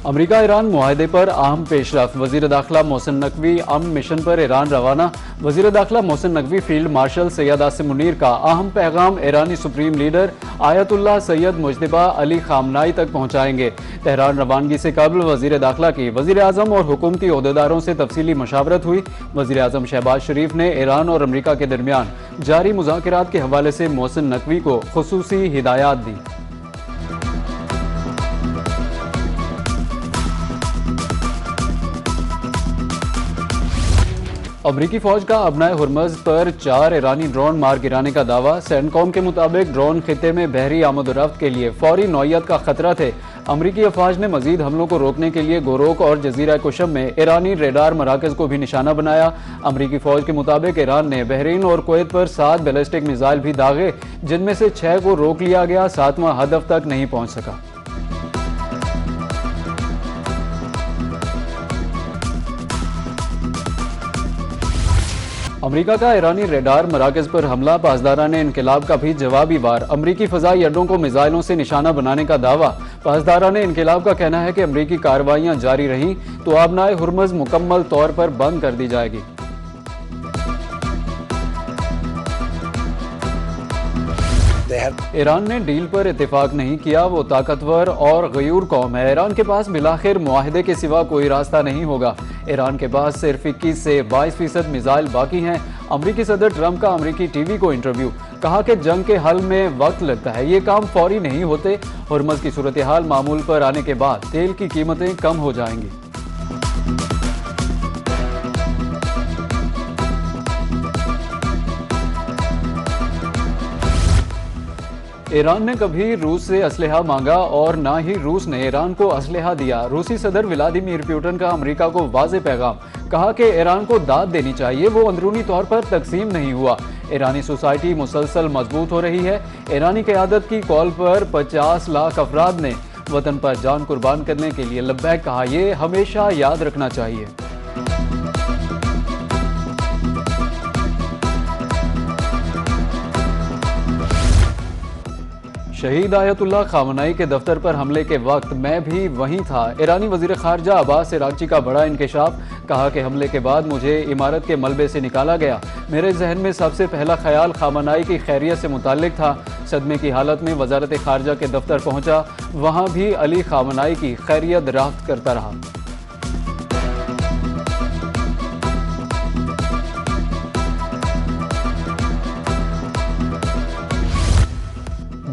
अमरीका Iran मुआहदे पर अहम पेशरफ। वजीर दाखिला मोहसिन नकवी अमन मिशन पर ईरान रवाना। वजीर दाखिला मोहसिन नकवी फील्ड मार्शल सैयद आसिम मुनीर का अहम पैगाम ईरानी supreme leader Ayatollah Syed Mojtaba Ali Khamenei तक पहुँचाएंगे। तेहरान रवानगी से कबल वजीर दाखिला की वजीर आजम और हुकूमती ओहदेदारों से तफसीली मशावरत हुई। वजीर आजम शहबाज शरीफ ने ईरान और अमरीका के दरमियान जारी मुज़ाकरात के हवाले से मोहसिन नकवी को खुसूसी हिदायत दी। अमरीकी फौज का अबनाए हुरमज पर 4 ईरानी ड्रोन मार गिराने का दावा। सेंटकॉम के मुताबिक ड्रोन खिते में बहरी आमदोरफ्त के लिए फौरी नौयत का खतरा थे। अमरीकी अफवाज ने मजीद हमलों को रोकने के लिए गोरोक और जजीरा कुशम में ईरानी रेडार मराकज को भी निशाना बनाया। अमरीकी फौज के मुताबिक ईरान ने बहरीन और कुवैत पर 7 बैलिस्टिक मिसाइल भी दागे, जिनमें से 6 को रोक लिया गया। 7वां हदफ तक नहीं पहुंच सका। अमरीका का ईरानी रेडार मराकज पर हमला। पासदारान इनकलाब का भी जवाबी वार। अमरीकी फजाई अड्डों को मिसाइलों से निशाना बनाने का दावा। पासदारान इनकलाब का कहना है कि अमरीकी कार्रवाइयां जारी रहीं तो आबनाए हुरमज मुकम्मल तौर पर बंद कर दी जाएगी। ईरान ने डील पर इत्तेफाक नहीं किया। वो ताकतवर और गयूर कौम है। ईरान के पास बिलाखिर मुआहदे के सिवा कोई रास्ता नहीं होगा। ईरान के पास सिर्फ 21 से 22% मिसाइल बाकी हैं। अमरीकी सदर ट्रंप का अमरीकी टीवी को इंटरव्यू। कहा कि जंग के हल में वक्त लगता है, ये काम फौरी नहीं होते। हुरमज की सूरत हाल मामूल पर आने के बाद तेल की कीमतें कम हो जाएंगी। ईरान ने कभी रूस से असलहा मांगा और ना ही रूस ने ईरान को असलहा दिया। रूसी सदर व्लादिमीर पुतिन का अमेरिका को वाज़े पैगाम। कहा कि ईरान को दाद देनी चाहिए, वो अंदरूनी तौर पर तकसीम नहीं हुआ। ईरानी सोसाइटी मुसलसल मजबूत हो रही है। ईरानी क़यादत की कॉल पर 50 लाख अफराद ने वतन पर जान कुर्बान करने के लिए लब्बैक कहा। ये हमेशा याद रखना चाहिए। शहीद आयतुल्लाह खामनाई के दफ्तर पर हमले के वक्त मैं भी वहीं था। ईरानी वजीर खारजा अब्बास अरागची का बड़ा इंकशाफ। कहा कि हमले के बाद मुझे इमारत के मलबे से निकाला गया। मेरे जहन में सबसे पहला ख्याल खामनाई की खैरियत से मुताल्लिक था। सदमे की हालत में वजारत खारजा के दफ्तर पहुंचा। वहां भी अली खामनाई की खैरियत दराफ्त करता रहा।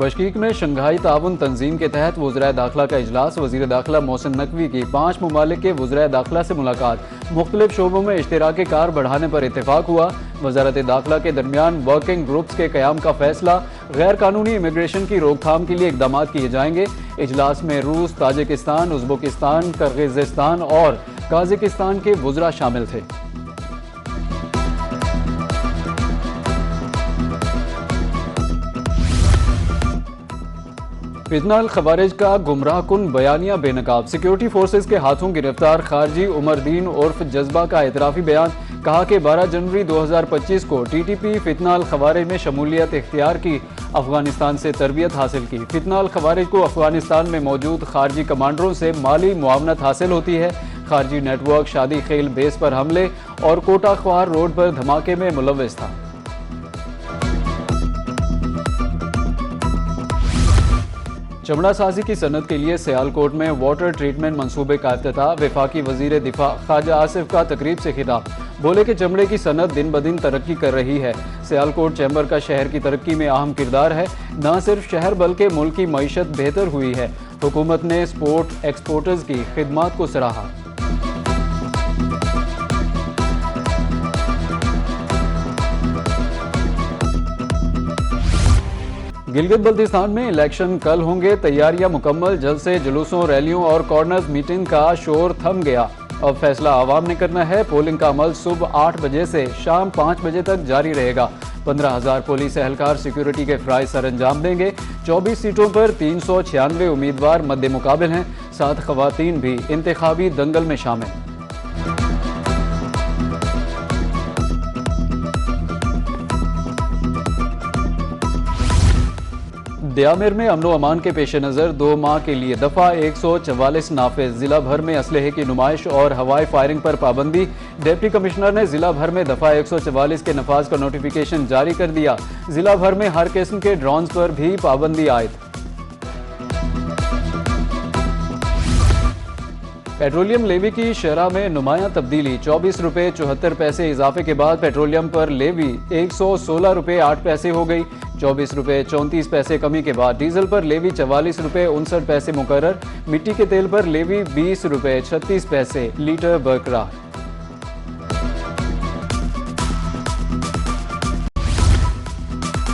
बशकीक में शंघाई ताउन तंजीम के तहत वज़राए दाखिला का इजलास। वज़ीर दाखिला मोहसिन नकवी की 5 ममालिक के वज़राए दाखिला से मुलाकात। मुख्तलिफ शोबों में इश्तिराक कार बढ़ाने पर इत्तेफाक हुआ। वज़ारत दाखिला के दरमियान वर्किंग ग्रुप्स के क़याम का फैसला। गैर कानूनी इमिग्रेशन की रोकथाम के लिए इकदाम किए जाएंगे। इजलास में रूस, ताजिकिस्तान, उज़्बेकिस्तान, किर्गिज़स्तान और कजाकिस्तान के वज़रा शामिल थे। फितना अल खवारिज का गुमराह कुन बयानिया बेनकाब। सिक्योरिटी फोर्सेज के हाथों गिरफ्तार खारजी उमरदीन उर्फ जज्बा का एतराफ़ी बयान। कहा कि 12 जनवरी 2025 को TTP फितना अल खवारिज में शमूलियत इख्तियार की। अफगानिस्तान से तरबियत हासिल की। फितना अल खवारिज को अफगानिस्तान में मौजूद खारजी कमांडरों से माली मुआवनत हासिल होती है। खारजी नेटवर्क शादी खेल बेस पर हमले और कोटा ख्वार रोड पर धमाके में मुलव्वस था। चमड़ा साजी की सनत के लिए सियालकोट में वाटर ट्रीटमेंट मंसूबे का इफ्तिताह। वफाकी वजीर दिफा ख्वाजा आसिफ का तकरीब से खिताब। बोले कि चमड़े की सनत दिन ब दिन तरक्की कर रही है। सियालकोट चैम्बर का शहर की तरक्की में अहम किरदार है। न सिर्फ शहर बल्कि मुल्क की मईशत बेहतर हुई है। हुकूमत ने स्पोर्ट एक्सपोर्टर्स की खिदमात को सराहा। गिलगित बल्तिस्तान में इलेक्शन कल होंगे। तैयारियां मुकम्मल। जल्द से जुलूसों, रैलियों और कॉर्नर्स मीटिंग का शोर थम गया। अब फैसला आवाम ने करना है। पोलिंग का अमल सुबह 8 बजे से शाम 5 बजे तक जारी रहेगा। 15,000 पुलिस एहलकार सिक्योरिटी के फ़राइज़ सर अंजाम देंगे। 24 सीटों पर 396 उम्मीदवार मद्दे मुकाबिल हैं। 7 ख़वातीन भी इंतखाबी दंगल में शामिल। दयामिर में अमनो अमान के पेश नज़र 2 माह के लिए दफ़ा 144 नाफिज। जिला भर में असलहे की नुमाइश और हवाई फायरिंग पर पाबंदी। डिप्टी कमिश्नर ने जिला भर में दफ़ा 144 के नफाज का नोटिफिकेशन जारी कर दिया। जिला भर में हर किस्म के ड्रोन पर भी पाबंदी आयद। पेट्रोलियम लेवी की शरह में नुमायां तब्दीली। 24 रुपये 74 पैसे इजाफे के बाद पेट्रोलियम पर लेवी 116 रुपये 8 पैसे हो गई। 24 रुपये 34 पैसे कमी के बाद डीजल पर लेवी 44 रुपये 59 पैसे मुकर्रर। मिट्टी के तेल पर लेवी 20 रुपये 36 पैसे लीटर बरकरार।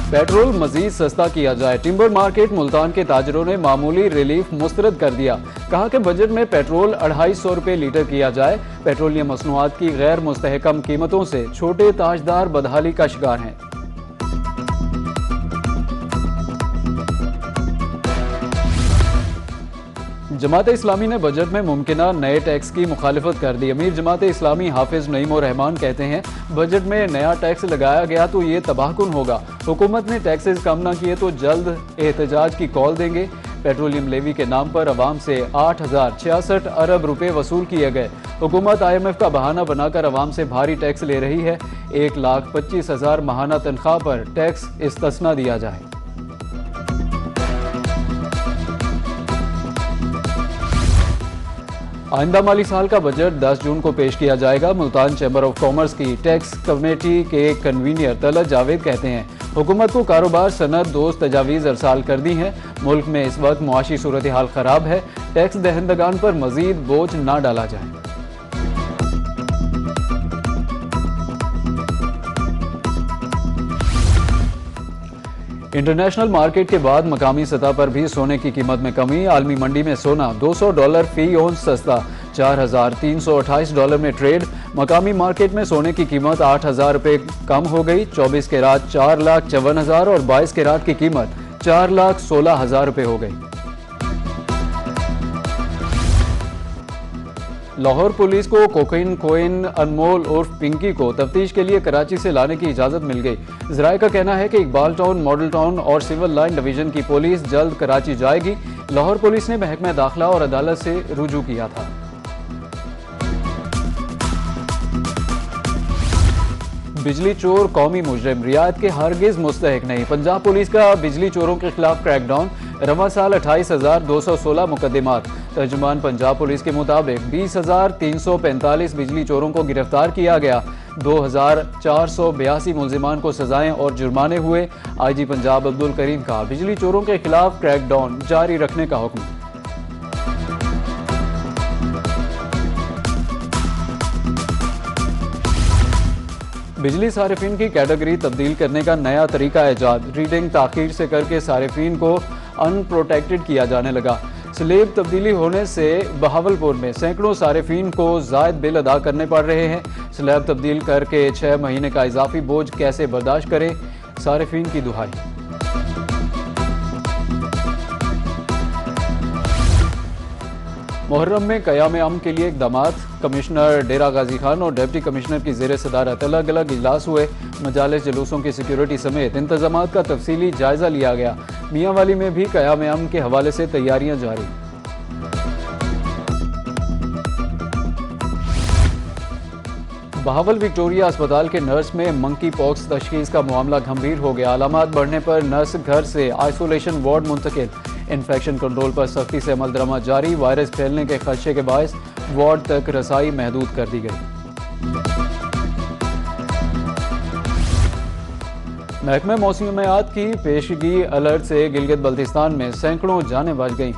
पेट्रोल मजीद सस्ता किया जाए। टिम्बर मार्केट मुल्तान के ताजरों ने मामूली रिलीफ मुस्तरद कर दिया। कहा कि बजट में पेट्रोल 250 रुपये लीटर किया जाए। पेट्रोलियम मसनूआत की गैर मुस्तहकम कीमतों से छोटे ताजदार बदहाली का शिकार हैं। जमात इस्लामी ने बजट में मुमकिना नए टैक्स की मुखालिफत कर दी। अमीर जमात इस्लामी हाफिज नईमुर रहमान कहते हैं, बजट में नया टैक्स लगाया गया तो ये तबाहकुन होगा। हुकूमत ने टैक्सेस कम न किए तो जल्द एहतजाज की कॉल देंगे। पेट्रोलियम लेवी के नाम पर अवाम से 8066 अरब रुपए वसूल किए गए। हुकूमत IMF का बहाना बनाकर अवाम से भारी टैक्स ले रही है। 1,25,000 माहाना तनख्वाह पर टैक्स इस्तिस्ना दिया जाए। आइंदा माली साल का बजट 10 जून को पेश किया जाएगा। मुल्तान चैम्बर ऑफ कॉमर्स की टैक्स कमेटी के कन्वीनर तलत जावेद कहते हैं, हुकूमत को कारोबार सनत दोस्त तजावीज़ अरसाल कर दी हैं। मुल्क में इस वक्त मुआशी सूरत हाल खराब है। टैक्स दहंदगान पर मजीद बोझ न डाला जाए। इंटरनेशनल मार्केट के बाद मकामी सतह पर भी सोने की कीमत में कमी। आलमी मंडी में सोना $200 फी औंस सस्ता, $4,328 में ट्रेड। मकामी मार्केट में सोने की कीमत 8,000 रुपये कम हो गई। 24 कैरात 4,54,000 और 22 कैरात की कीमत 4,16,000 रुपये हो गई। लाहौर पुलिस को कोकेन अनमोल उर्फ पिंकी को तफ्तीश के लिए कराची से लाने की इजाज़त मिल गई। ज़राए का कहना है कि इकबाल टाउन, मॉडल टाउन और सिविल लाइन डिवीजन की पुलिस जल्द कराची जाएगी। लाहौर पुलिस ने महकमा दाखिला और अदालत से रुजू किया था। बिजली चोर कौमी मुजरिम, रियायत के हरगिज मुस्तहिक नहीं। पंजाब पुलिस का बिजली चोरों के खिलाफ क्रैकडाउन। रवा साल 28,216 मुकदमात। तर्जुमान पंजाब पुलिस के मुताबिक 20,345 बिजली चोरों को गिरफ्तार किया गया। 2,482 मुलजिमान को सजाएं और जुर्माने हुए। IG पंजाब अब्दुल करीम का बिजली चोरों के खिलाफ क्रैकडाउन जारी रखने का हुक्म। बिजली सारिफिन की कैटेगरी तब्दील करने का नया तरीका ईजाद। रीडिंग ताखीर से करके सारिफिन को अनप्रोटेक्टेड किया जाने लगा। स्लेब तब्दीली होने से बहावलपुर में सैकड़ों सारिफिन को जायद बिल अदा करने पड़ रहे हैं। स्लैब तब्दील करके 6 महीने का इजाफी बोझ कैसे बर्दाश्त करें, सारिफिन की दुहाई। मुहर्रम में क़याम अमन के लिए इक़दामात। कमिश्नर डेरा गाजी खान और डिप्टी कमिश्नर की ज़ेर सदारत अलग अलग इजलास हुए। मजालिस जुलूसों की सिक्योरिटी समेत इंतजामात का तफसीली जायजा लिया गया। मियांवाली में भी क़याम अमन के हवाले से तैयारियां जारी। बहावल विक्टोरिया अस्पताल के नर्स में मंकी पॉक्स तशखीस का मामला गंभीर हो गया। अलामात बढ़ने पर नर्स घर से आइसोलेशन वार्ड मुंतकिल। इन्फेक्शन कंट्रोल पर सख्ती से अमल दरामद जारी। वायरस फैलने के खदशे के बायस वार्ड तक रसाई महदूद कर दी गई। महकमा मौसमियात की पेशगी अलर्ट से गिलगित बल्तिस्तान में सैकड़ों जानें बच गईं।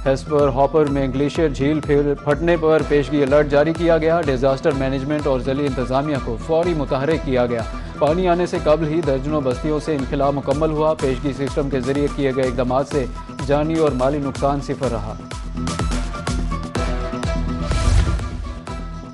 हेस्पर हॉपर में ग्लेशियर झील फटने पर पेशगी अलर्ट जारी किया गया। डिजास्टर मैनेजमेंट और ज़िली इंतजामिया को फौरी मुतहरिक किया गया। पानी आने से कबल ही दर्जनों बस्तियों से इनखला मुकम्मल हुआ। पेशगी सिस्टम के जरिए किए गए इक़दामात से जानी और माली नुकसान सिफर रहा।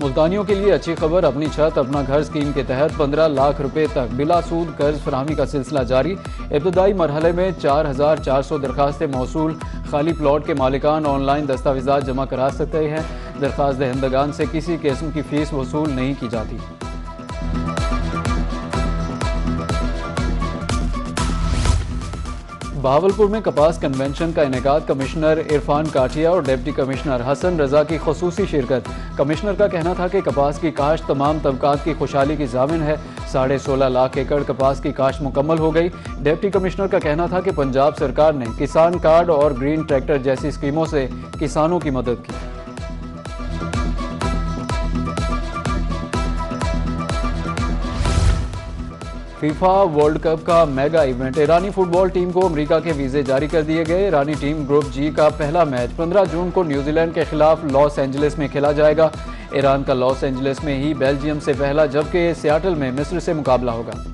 मुल्तानियों के लिए अच्छी खबर, अपनी छत अपना घर स्कीम के तहत 15 लाख रुपए तक बिला सूद कर्ज फराहमी का सिलसिला जारी। इब्तदाई मरहले में 4,400 दरखास्तें मौसूल। खाली प्लॉट के मालिकान ऑनलाइन दस्तावेजात जमा करा सकते हैं। दरखास्त दहंदगान से किसी किस्म की फीस वसूल नहीं की जाती। बहावलपुर में कपास कन्वेंशन का इनेकाद, कमिश्नर इरफान काठिया और डिप्टी कमिश्नर हसन रजा की खसूसी शिरकत। कमिश्नर का कहना था कि कपास की काश्त तमाम तबकात की खुशहाली की जामिन है। 16.5 लाख एकड़ कपास की काश्त मुकम्मल हो गई। डिप्टी कमिश्नर का कहना था कि पंजाब सरकार ने किसान कार्ड और ग्रीन ट्रैक्टर जैसी स्कीमों से किसानों की मदद की। फीफा वर्ल्ड कप का मेगा इवेंट, ईरानी फुटबॉल टीम को अमेरिका के वीज़े जारी कर दिए गए। ईरानी टीम ग्रुप जी का पहला मैच 15 जून को न्यूजीलैंड के खिलाफ लॉस एंजलिस में खेला जाएगा। ईरान का लॉस एंजलिस में ही बेल्जियम से पहला, जबकि सियाटल में मिस्र से मुकाबला होगा।